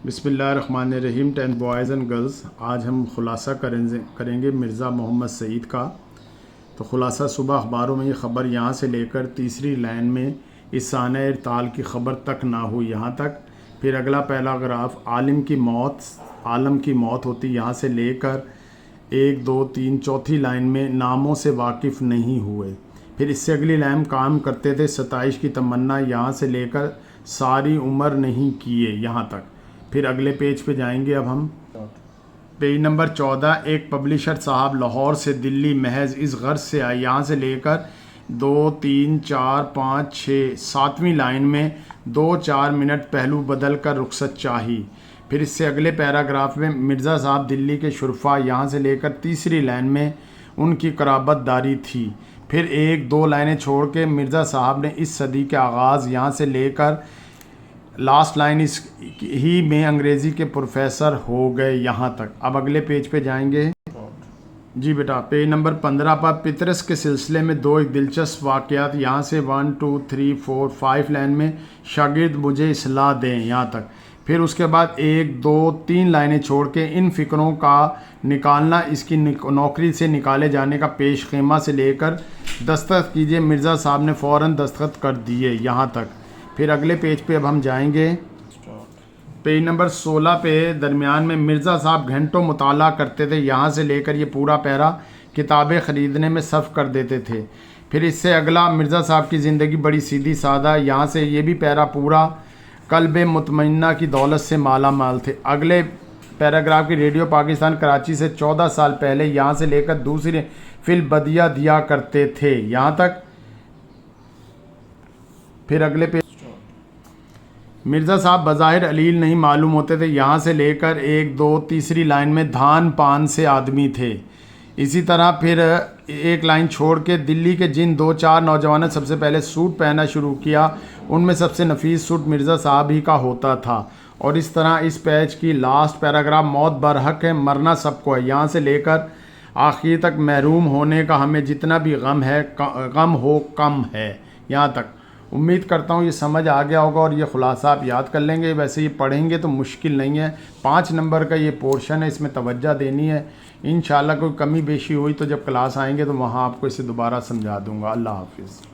बिस्मिल्लाहिर्रहमानिर्रहीम। 10th boys and girls, आज हम ख़ुलासा करेंगे मिर्ज़ा मोहम्मद सईद का। तो ख़ुलासा सुबह अखबारों में ये ख़बर यहाँ से लेकर तीसरी लाइन में इस साने इरताल की ख़बर तक ना हुई यहाँ तक। फिर अगला पैराग्राफ आलम की मौत होती यहाँ से लेकर 1 2 3 चौथी लाइन में नामों से वाकिफ़ नहीं हुए। फिर इससे अगली लाइन काम करते थे 27 की तमन्ना यहाँ से लेकर सारी उम्र नहीं किए यहाँ तक। फिर अगले पेज पे जाएंगे। अब हम पेज नंबर 14। एक पब्लिशर साहब लाहौर से दिल्ली महज इस गर्ज से आए यहाँ से लेकर 2 3 4 5 6 7वीं लाइन में 2-4 मिनट पहलू बदल कर रुखसत चाही। फिर इससे अगले पैराग्राफ में मिर्ज़ा साहब दिल्ली के शुरफा यहाँ से लेकर तीसरी लाइन में उनकी कराबतदारी थी। फिर 1-2 लाइनें छोड़ के मिर्ज़ा साहब ने इस सदी के आगाज़ यहाँ से लेकर लास्ट लाइन इस ही में अंग्रेज़ी के प्रोफेसर हो गए यहाँ तक। अब अगले पेज पे जाएंगे जी बेटा। पेज नंबर 15 पर पितरस के सिलसिले में 2 एक दिलचस्प वाक़यात यहाँ से 1 2 3 4 5 लाइन में शागिर्द मुझे इस्लाह दें यहाँ तक। फिर उसके बाद 1 2 3 लाइनें छोड़ के इन फ़िक्रों का निकालना, इसकी नौकरी से निकाले जाने का पेश ख़ेमा से लेकर दस्तखत कीजिए। मिर्ज़ा साहब ने फ़ौरन दस्तखत कर दिए यहाँ तक। फिर अगले पेज पे अब हम जाएंगे। पेज नंबर 16 पे दरमियान में मिर्ज़ा साहब घंटों मुताला करते थे यहाँ से लेकर ये पूरा पैरा किताबें ख़रीदने में सर्फ कर देते थे। फिर इससे अगला मिर्ज़ा साहब की ज़िंदगी बड़ी सीधी सादा यहाँ से ये भी पैरा पूरा कल्बे मुतमइन्ना की दौलत से माला माल थे। अगले पैराग्राफ की रेडियो पाकिस्तान कराची से 14 साल पहले यहाँ से लेकर दूसरी फिल बदिया दिया करते थे यहाँ तक। फिर अगले पे मिर्ज़ा साहब बज़ाहिर अलील नहीं मालूम होते थे यहाँ से लेकर 1 2 तीसरी लाइन में धान पान से आदमी थे। इसी तरह फिर एक लाइन छोड़ के दिल्ली के जिन 2-4 नौजवानों ने सबसे पहले सूट पहनना शुरू किया उनमें सबसे नफीस सूट मिर्ज़ा साहब ही का होता था। और इस तरह इस पेज की लास्ट पैराग्राफ मौत बरहक है, मरना सबको है यहाँ से लेकर आखिर तक महरूम होने का हमें जितना भी गम हो कम है यहाँ तक। उम्मीद करता हूँ ये समझ आ गया होगा और ये ख़ुलासा आप याद कर लेंगे। वैसे ये पढ़ेंगे तो मुश्किल नहीं है। 5 नंबर का ये पोर्शन है, इसमें तवज्जो देनी है। इंशाल्लाह कोई कमी बेशी हुई तो जब क्लास आएंगे तो वहाँ आपको इसे दोबारा समझा दूँगा। अल्लाह हाफिज़।